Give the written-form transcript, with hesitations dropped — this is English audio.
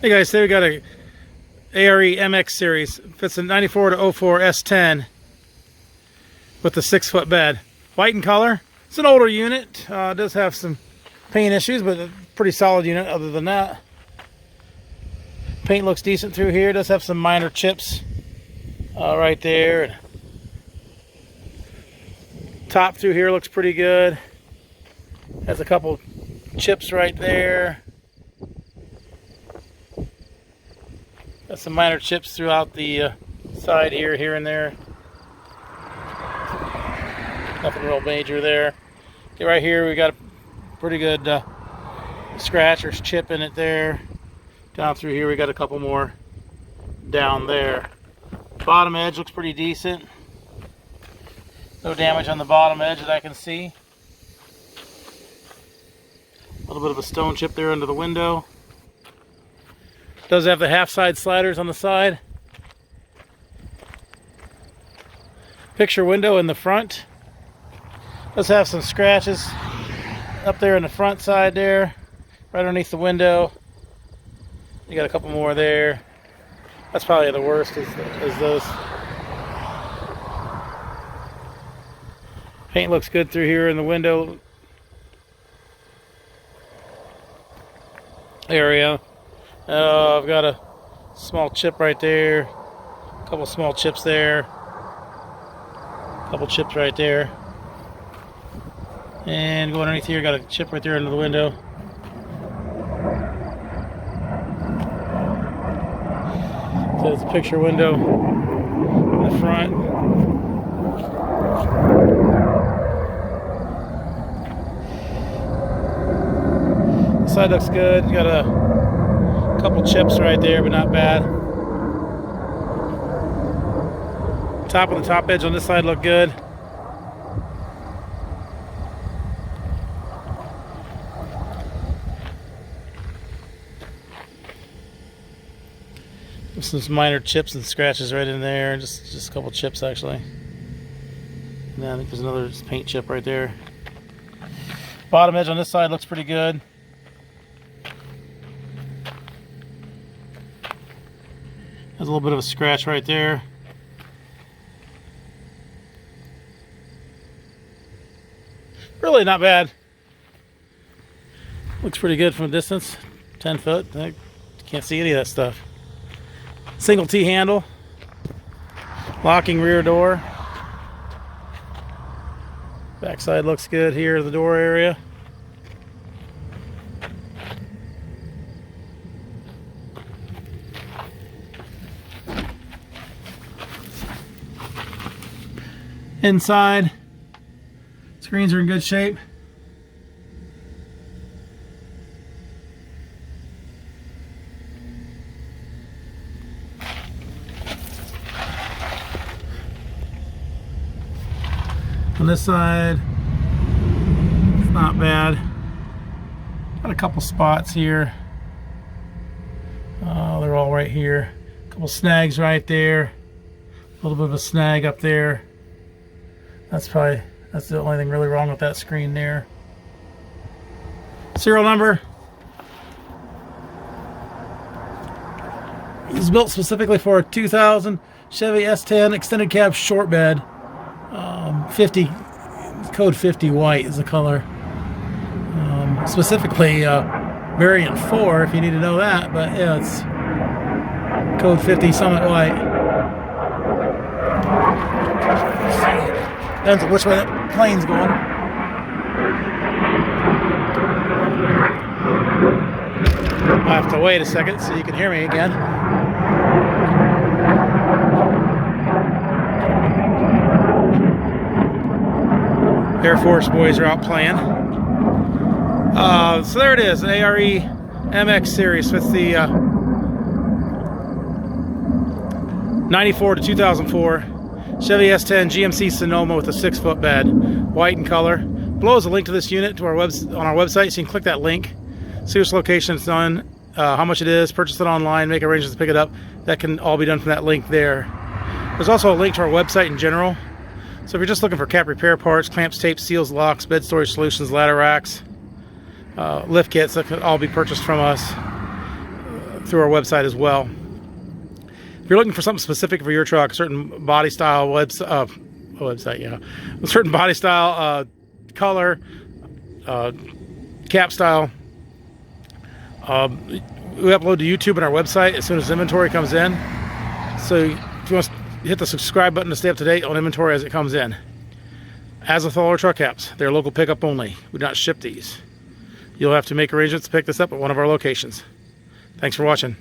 Hey guys, today we got a ARE MX series. Fits a 94 to 04 S10 with the 6-foot bed. White in color. It's an older unit. It does have some paint issues, but a pretty solid unit other than that. Paint looks decent through here. It does have some minor chips right there. Top through here looks pretty good. Has a couple chips right there. Got some minor chips throughout the side here and there. Nothing real major there. Okay, right here we got a pretty good scratch or chip in it there. Down through here we got a couple more down there. Bottom edge looks pretty decent. No damage on the bottom edge that I can see. A little bit of a stone chip there under the window. Does have the half side sliders on the side. Picture window in the front. Does have some scratches up there in the front side there, right underneath the window. You got a couple more there. That's probably the worst is those. Paint looks good through here in the window area. I've got a small chip right there, a couple small chips there, a couple chips right there, and going underneath here, got a chip right there under the window. So it's a picture window in the front. The side looks good. You got a couple chips right there, but not bad. Top of the top edge on this side look good. Some minor chips and scratches right in there. Just a couple chips actually. And then I think there's another paint chip right there. Bottom edge on this side looks pretty good. Has a little bit of a scratch right there. Really not bad. Looks pretty good from a distance. 10 foot. I can't see any of that stuff. Single T handle. Locking rear door. Backside looks good here, the door area. Inside, screens are in good shape. On this side, it's not bad. Got a couple spots here. They're all right here. A couple snags right there. A little bit of a snag up there. That's the only thing really wrong with that screen there. Serial number. It's built specifically for a 2000 Chevy S10 extended cab short bed. 50, code 50 white is the color. Specifically variant 4 if you need to know that, but yeah, it's code 50 Summit white. Depends on which way that plane's going. I have to wait a second so you can hear me again. Air Force boys are out playing. So there it is, an ARE MX series with the 94 to 2004 Chevy S10 GMC Sonoma with a 6-foot bed, white in color. Below is a link to this unit to on our website, so you can click that link, see which location it's on, how much it is, purchase it online, make arrangements to pick it up. That can all be done from that link there. There's also a link to our website in general, So if you're just looking for cap repair parts, clamps, tapes, seals, locks, bed storage solutions, ladder racks, lift kits, that could all be purchased from us through our website as well. If you're looking for something specific for your truck, a certain body style, a certain body style, color, cap style, we upload to YouTube and our website as soon as inventory comes in. So if you want to hit the subscribe button to stay up to date on inventory as it comes in. As with all our truck caps, they're local pickup only. We do not ship these. You'll have to make arrangements to pick this up at one of our locations. Thanks for watching.